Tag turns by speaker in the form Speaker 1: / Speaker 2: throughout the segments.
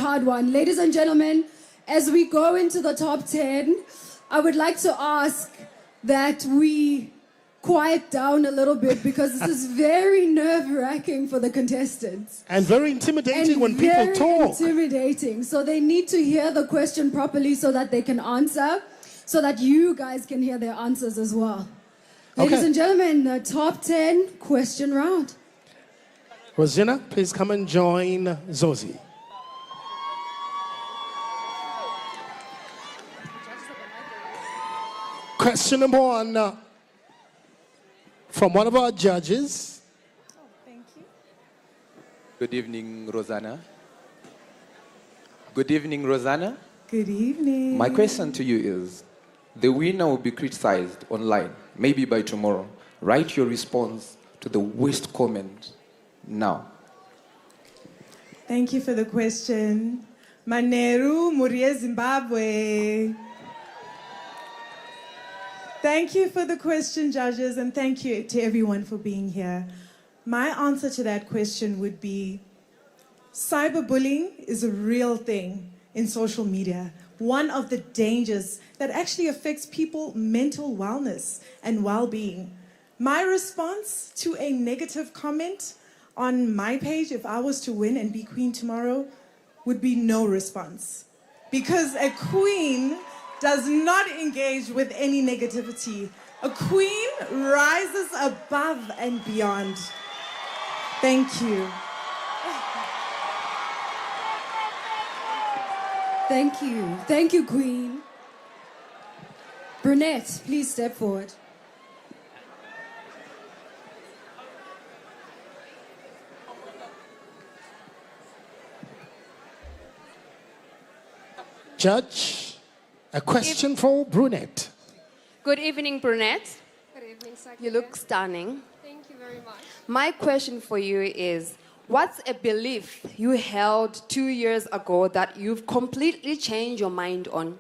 Speaker 1: hard one. Ladies and gentlemen, as we go into the top 10, I would like to ask that we quiet down a little bit because this is very nerve-wracking for the contestants.
Speaker 2: And very intimidating when people talk.
Speaker 1: Very intimidating. So they need to hear the question properly so that they can answer, so that you guys can hear their answers as well. Ladies and gentlemen, the top 10 question round.
Speaker 2: Rosina, please come and join Zosie. Question number one from one of our judges.
Speaker 3: Thank you.
Speaker 4: Good evening, Rosanna. Good evening, Rosanna.
Speaker 3: Good evening.
Speaker 4: My question to you is, the winner will be criticized online, maybe by tomorrow. Write your response to the worst comment now.
Speaker 3: Thank you for the question. Maneru, Universe Zimbabwe. Thank you for the question, judges, and thank you to everyone for being here. My answer to that question would be, cyberbullying is a real thing in social media. One of the dangers that actually affects people's mental wellness and well-being. My response to a negative comment on my page, if I was to win and be queen tomorrow, would be no response. Because a queen does not engage with any negativity. A queen rises above and beyond. Thank you.
Speaker 1: Thank you. Thank you, Queen. Brunette, please step forward.
Speaker 2: Judge, a question for Brunette.
Speaker 5: Good evening, Brunette.
Speaker 6: Good evening, Sakina.
Speaker 5: You look stunning.
Speaker 6: Thank you very much.
Speaker 5: My question for you is, what's a belief you held 2 years ago that you've completely changed your mind on?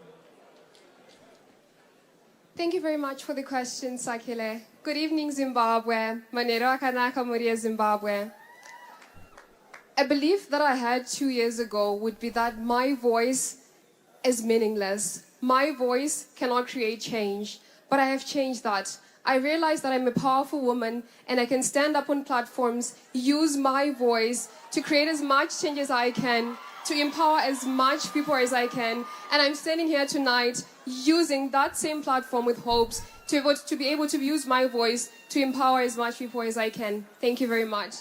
Speaker 6: Thank you very much for the question, Sakile. Good evening, Zimbabwe. Manero akanaka Muria, Zimbabwe. A belief that I had 2 years ago would be that my voice is meaningless. My voice cannot create change, but I have changed that. I realize that I'm a powerful woman and I can stand up on platforms, use my voice to create as much change as I can, to empower as much people as I can. And I'm standing here tonight using that same platform with hopes to be able to use my voice to empower as much people as I can. Thank you very much.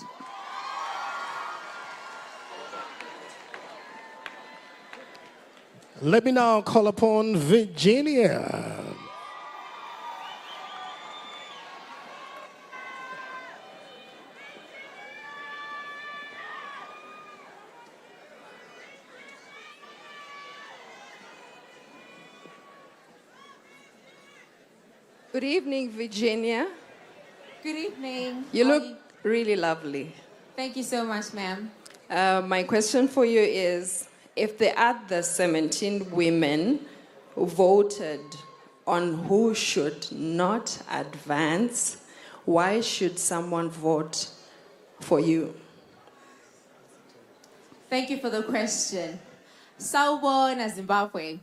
Speaker 2: Let me now call upon Virginia.
Speaker 7: Good evening, Virginia.
Speaker 8: Good evening.
Speaker 7: You look really lovely.
Speaker 8: Thank you so much, ma'am.
Speaker 7: My question for you is, if the other 17 women who voted on who should not advance, why should someone vote for you?
Speaker 8: Thank you for the question. Sawubona, Zimbabwe.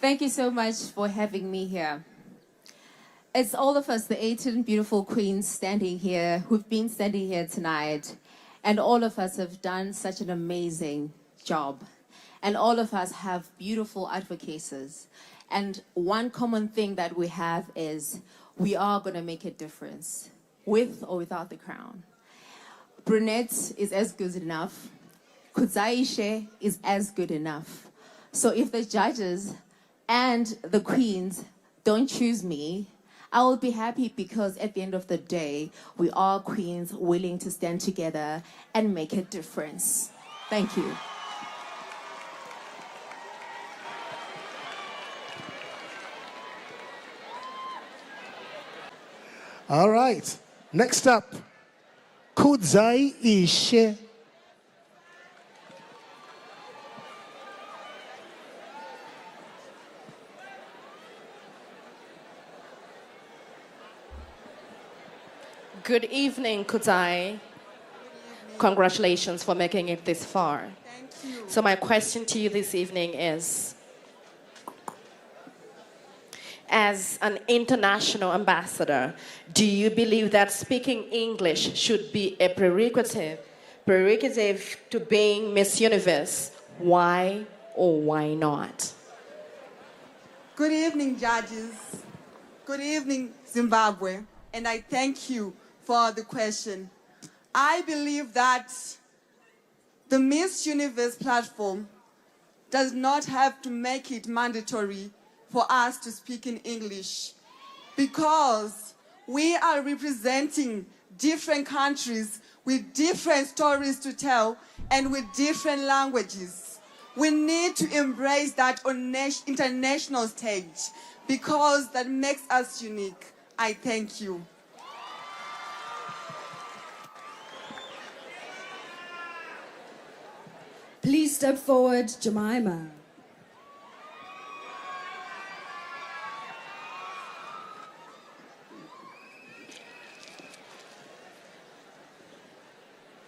Speaker 8: Thank you so much for having me here. It's all of us, the 18 beautiful queens standing here, who've been standing here tonight, and all of us have done such an amazing job. And all of us have beautiful advocacies. And one common thing that we have is we are going to make a difference, with or without the crown. Brunette is as good enough. Kudzaishe is as good enough. So if the judges and the queens don't choose me, I will be happy because at the end of the day, we are queens willing to stand together and make a difference. Thank you.
Speaker 2: All right. Next up, Kudzai Ishe.
Speaker 9: Good evening, Kudzai. congratulations for making it this far.
Speaker 10: Thank you.
Speaker 9: So my question to you this evening is, as an international ambassador, do you believe that speaking English should be a prerequisite to being Miss Universe? Why or why not?
Speaker 10: Good evening, judges. Good evening, Zimbabwe. And I thank you for the question. I believe that the Miss Universe platform does not have to make it mandatory for us to speak in English, because we are representing different countries with different stories to tell and with different languages. We need to embrace that on international stage, because that makes us unique. I thank you.
Speaker 1: Please step forward, Jemima.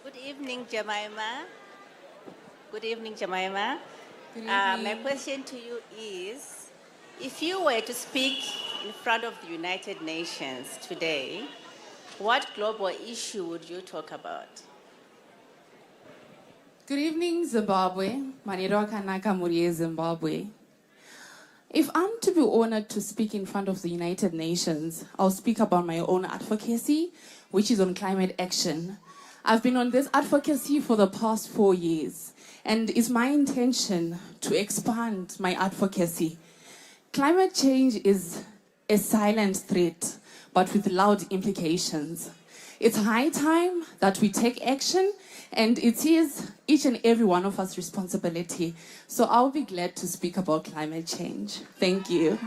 Speaker 11: Good evening, Jemima. Good evening, Jemima.
Speaker 5: Good
Speaker 11: My
Speaker 5: evening.
Speaker 11: question to you is, if you were to speak in front of the United Nations today, what global issue would you talk about?
Speaker 12: Good evening, Zimbabwe. Manero Kanaka Murie, Zimbabwe. If I'm to be honored to speak in front of the United Nations, I'll speak about my own advocacy, which is on climate action. I've been on this advocacy for the past 4 years, and it's my intention to expand my advocacy. Climate change is a silent threat, but with loud implications. It's high time that we take action, and it is each and every one of us responsibility. So I'll be glad to speak about climate change. Thank you.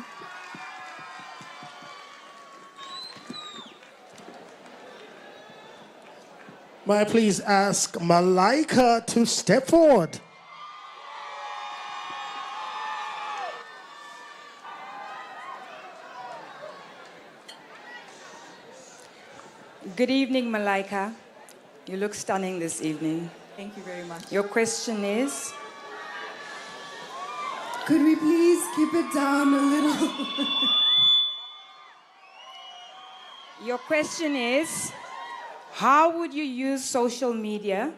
Speaker 2: May I please ask Malaika to step forward?
Speaker 13: Good evening, Malaika. You look stunning this evening.
Speaker 3: Thank you very much.
Speaker 13: Your question is?
Speaker 1: Could we please keep it down a little?
Speaker 13: Your question is, how would you use social media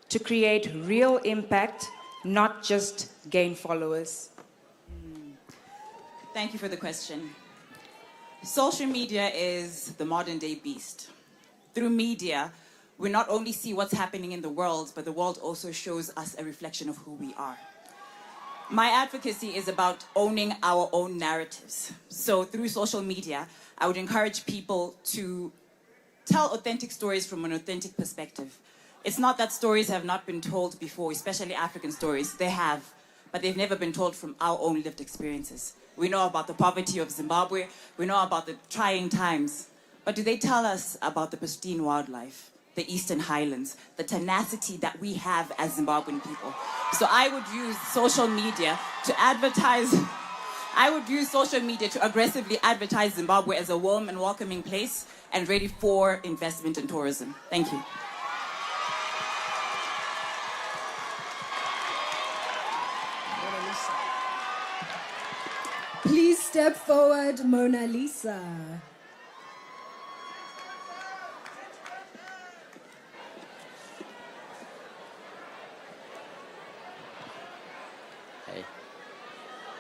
Speaker 13: to create real impact, not just gain followers?
Speaker 14: Thank you for the question. Social media is the modern day beast. Through media, we not only see what's happening in the world, but the world also shows us a reflection of who we are. My advocacy is about owning our own narratives. So through social media, I would encourage people to tell authentic stories from an authentic perspective. It's not that stories have not been told before, especially African stories. They have, but they've never been told from our own lived experiences. We know about the poverty of Zimbabwe. We know about the trying times. But do they tell us about the pristine wildlife, the Eastern Highlands, the tenacity that we have as Zimbabwean people? So I would use social media to advertise. I would use social media to aggressively advertise Zimbabwe as a warm and welcoming place and ready for investment in tourism. Thank you.
Speaker 1: Please step forward, Mona Lisa.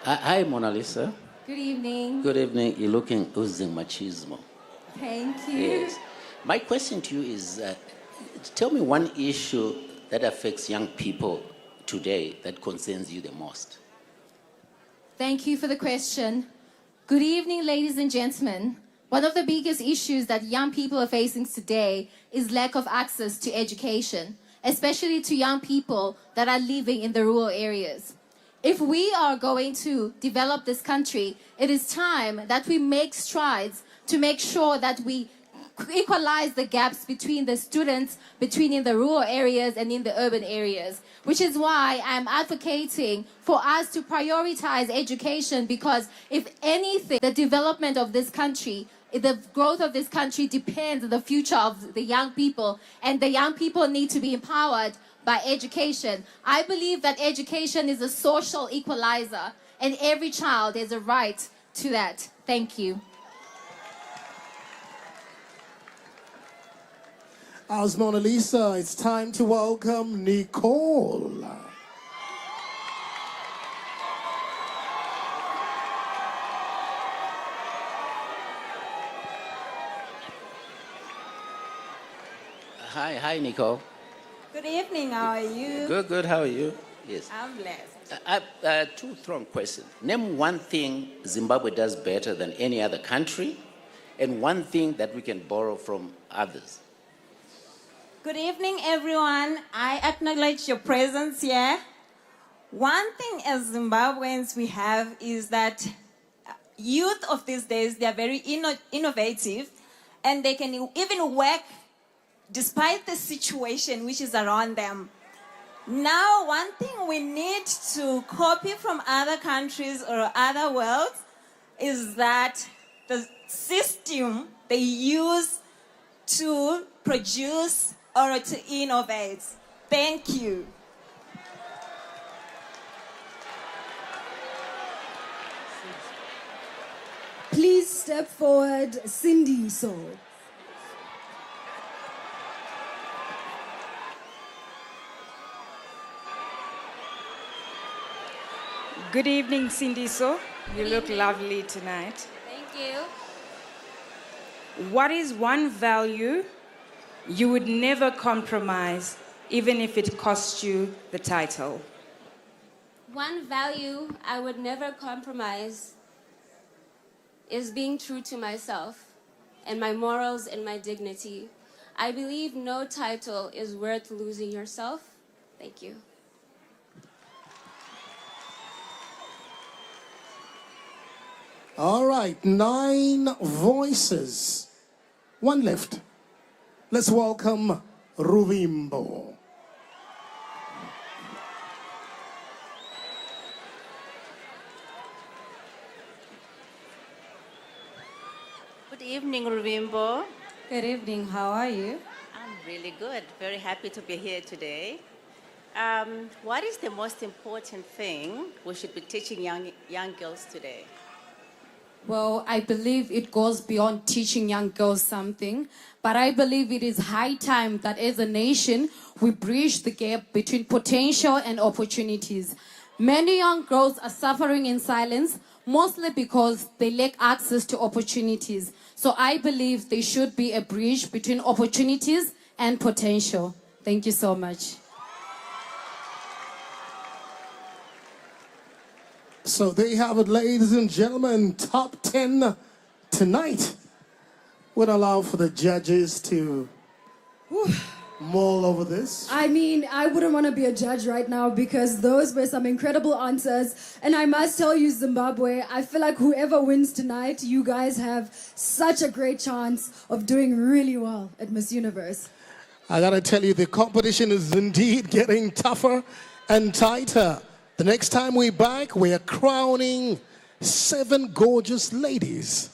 Speaker 15: Hi, Mona Lisa.
Speaker 8: Good evening.
Speaker 15: Good evening. You're looking oozing machismo.
Speaker 8: Thank you.
Speaker 15: Yes. My question to you is, tell me one issue that affects young people today that concerns you the most.
Speaker 8: Thank you for the question. Good evening, ladies and gentlemen. One of the biggest issues that young people are facing today is lack of access to education, especially to young people that are living in the rural areas. If we are going to develop this country, it is time that we make strides to make sure that we equalize the gaps between the students, between in the rural areas and in the urban areas, which is why I'm advocating for us to prioritize education, because if anything, the development of this country The growth of this country depends on the future of the young people, and the young people need to be empowered by education. I believe that education is a social equalizer, and every child has a right to that. Thank you.
Speaker 2: As Mona Lisa, it's time to welcome Nicole.
Speaker 15: Hi, Nicole.
Speaker 16: Good evening, how are you?
Speaker 15: Good, how are you? Yes.
Speaker 16: I'm blessed.
Speaker 15: I have two strong questions. Name one thing Zimbabwe does better than any other country, and one thing that we can borrow from others.
Speaker 16: Good evening, everyone. I acknowledge your presence here. One thing as Zimbabweans we have is that youth of these days, they are very innovative, and they can even work despite the situation which is around them. Now, one thing we need to copy from other countries or other worlds is that the system they use to produce or to innovate. Thank you.
Speaker 1: Please step forward, Cindy Soul.
Speaker 13: Good evening, Cindy. So you look lovely tonight.
Speaker 16: Thank you.
Speaker 13: What is one value you would never compromise, even if it cost you the title?
Speaker 17: One value I would never compromise is being true to myself and my morals and my dignity. I believe no title is worth losing yourself. Thank you.
Speaker 2: All right, 9 voices. One left. Let's welcome Ruvimbo.
Speaker 11: Good evening, Ruvimbo.
Speaker 16: Good evening, how are you?
Speaker 11: I'm really good. Very happy to be here today. What is the most important thing we should be teaching young girls today?
Speaker 18: Well, I believe it goes beyond teaching young girls something, but I believe it is high time that as a nation, we bridge the gap between potential and opportunities. Many young girls are suffering in silence, mostly because they lack access to opportunities. So I believe there should be a bridge between opportunities and potential. Thank you so much.
Speaker 2: So there you have it, ladies and gentlemen. Top 10 tonight. Would allow for the judges to mull over this.
Speaker 1: I mean, I wouldn't want to be a judge right now because those were some incredible answers. And I must tell you, Zimbabwe, I feel like whoever wins tonight, you guys have such a great chance of doing really well at Miss Universe.
Speaker 2: I gotta tell you, the competition is indeed getting tougher and tighter. The next time we're back, we are crowning 7 gorgeous ladies.